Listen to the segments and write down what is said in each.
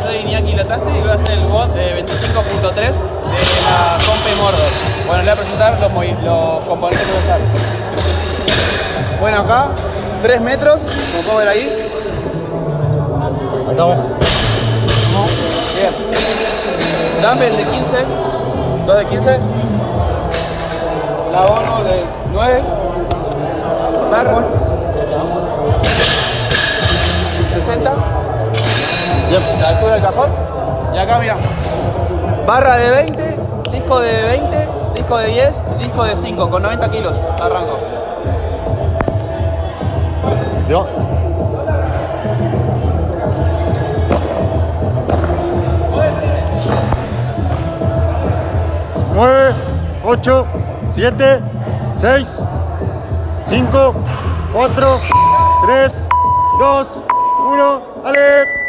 soy Iñaki Latasti y voy a hacer el bot 25.3 de la Compe Mordor. Bueno, le voy a presentar los componentes que voy a usar. Bueno, acá, 3 metros, como puedo ver ahí. Ahí estamos. Bien. Dumbbell de 15, 2 de 15. La bono de 9. Barra 60. Bien. La altura del cajón. Y acá mira. Barra de 20, disco de 20, disco de 10, disco de 5, con 90 kilos. Arranco. Yo. 9, 8, 7, 6, 5, 4, 3, 2, 1, ¡dale!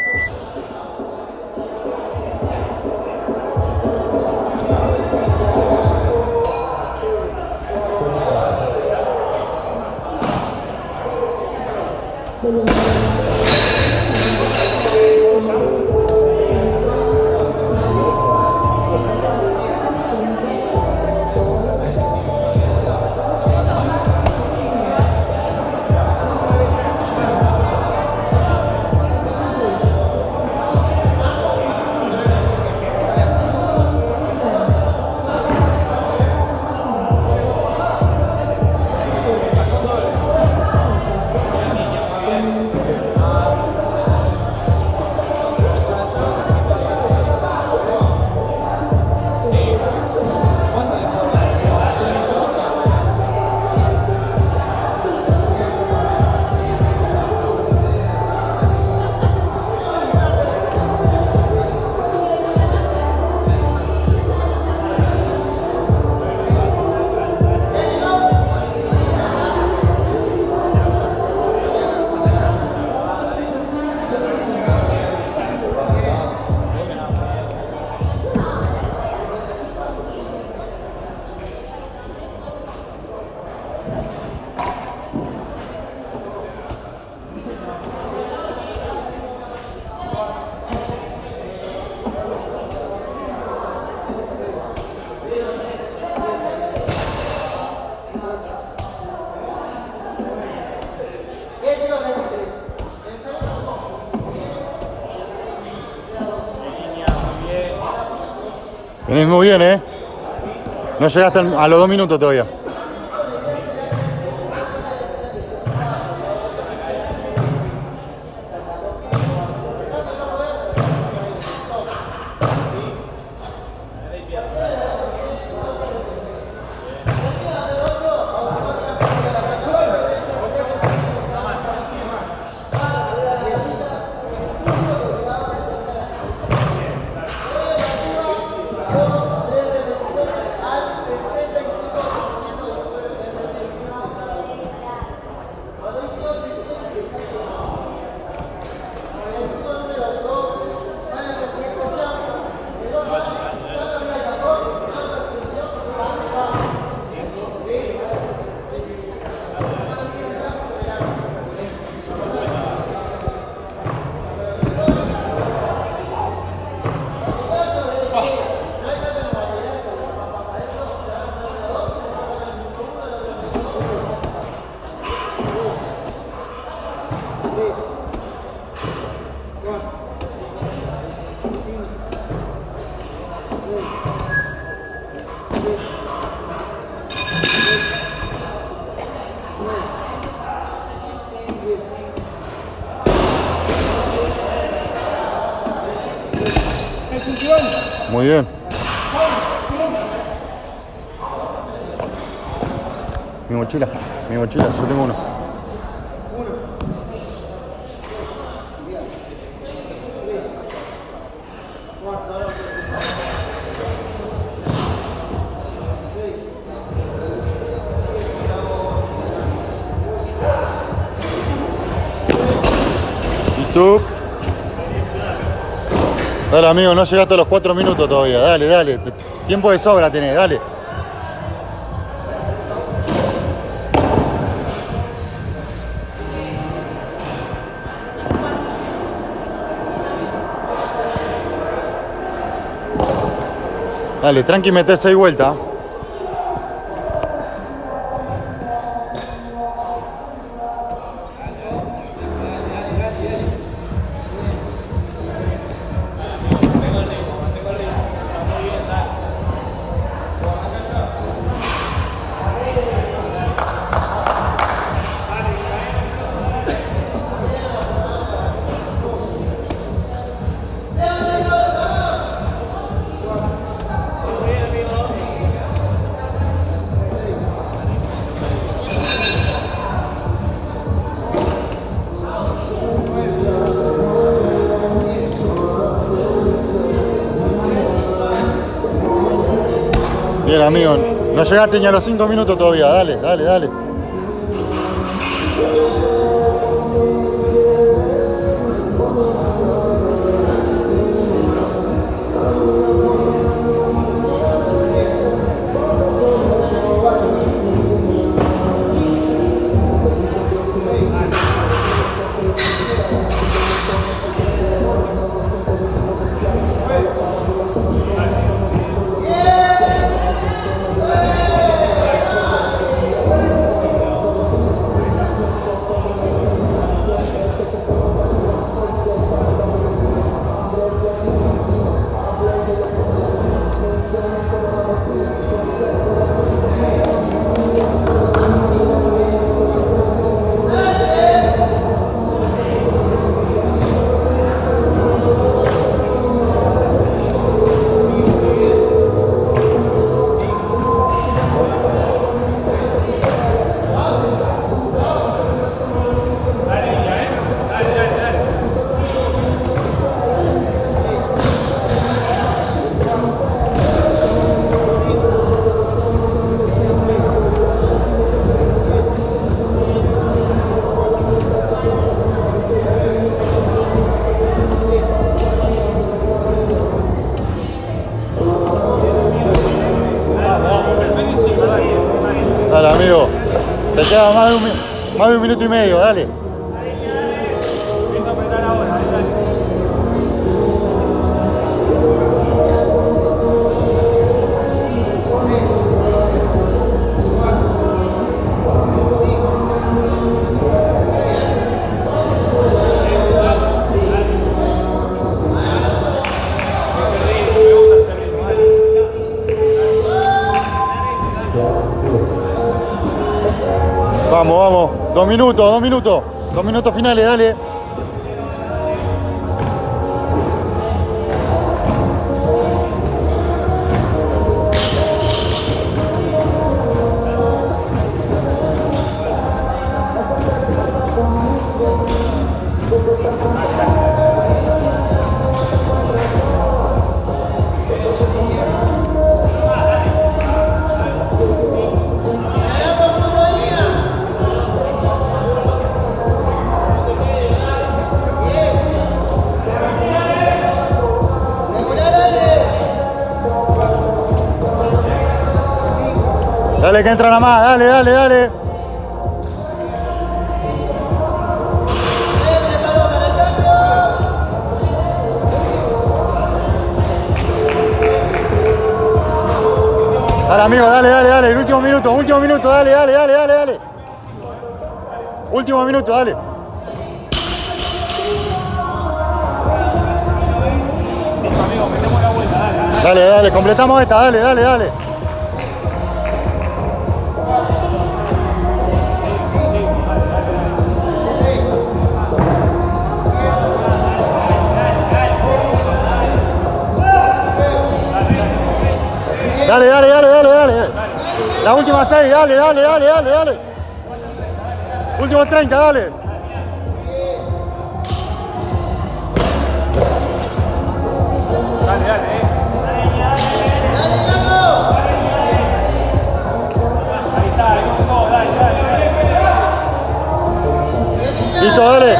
Venís muy bien, ¿eh? No llegaste a los 2 minutos todavía. Muy bien. Mi mochila, yo tengo uno. ¿Listo? Dale, amigo, no llegaste a los 4 minutos todavía. Dale, dale. Tiempo de sobra tenés, dale. Dale, tranqui, metés 6 vueltas. Bien, amigo, no llegaste ni a los 5 minutos todavía, dale, dale, dale. Dale, amigo. Te queda más de un minuto y medio, dale. Vamos, vamos. 2 minutos, 2 minutos. 2 minutos finales, dale. Dale que entra nada más, dale, dale, dale. Dale, amigo, dale, dale, dale. El último minuto, dale, dale, dale, dale, dale. Último minuto, dale. Dale, dale, completamos esta, dale, dale, dale. Dale, dale, dale, dale, dale. La última 6, dale, dale, dale, dale, dale. Últimos 30, dale. Dale, dale, Ahí está, ahí vamos, dale, dale. Listo, dale.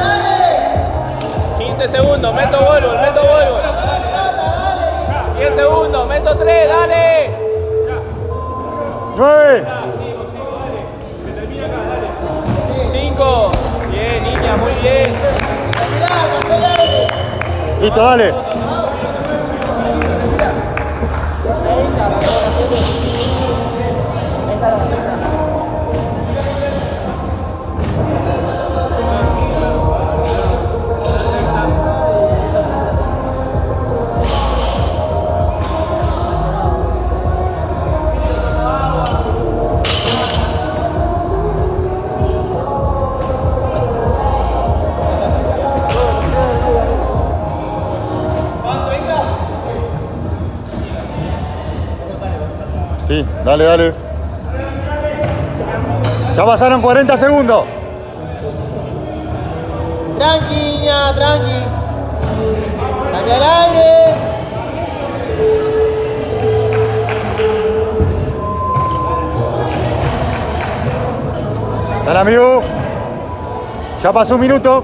15 segundos, meto Volvo. 10 segundos, meto 3, dale. 9. 5. Bien, niña, muy bien. Listo, dale. Sí, dale, dale. Ya pasaron 40 segundos. Tranqui, niña, tranqui. Cambia el aire. Dale, amigo. Ya pasó un minuto.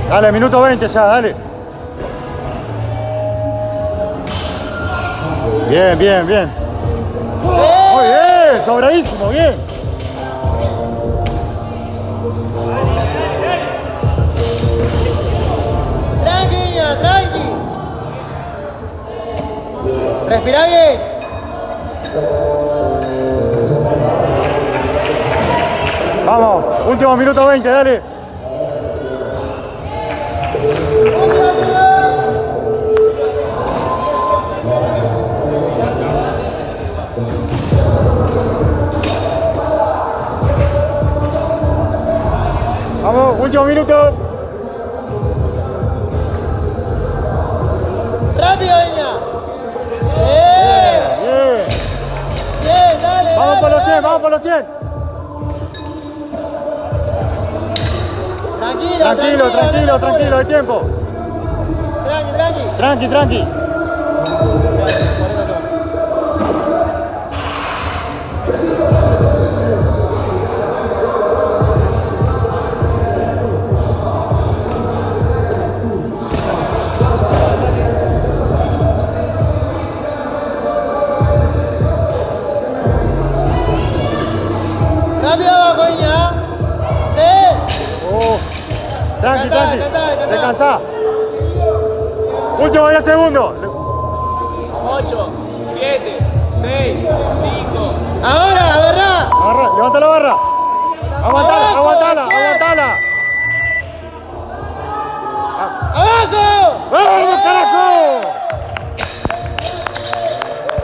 Dale, minuto 20 ya, dale. Bien, bien, bien. Muy bien, sobradísimo, bien. Tranqui, niña, tranqui. Respira bien. Vamos, último minuto 20, dale. Vamos, último minuto. Rápido, niña. Bien. Bien. Bien, dale. Vamos dale, por los 100, dale. vamos por los 100. Tranquilo, Tranquilo, tranquilo, tranquilo, hay tiempo. Tranqui, tranqui. Tranqui, tranqui. Rápido abajo, niña. Sí. Tranqui, tranqui. Descansá. Descansá. Último 10 segundos. 8, 7, 6, 5. Ahora, agarrá. Agarra, levanta la barra. Aguantala, aguantala, aguantala. ¡Abajo! ¡Vamos!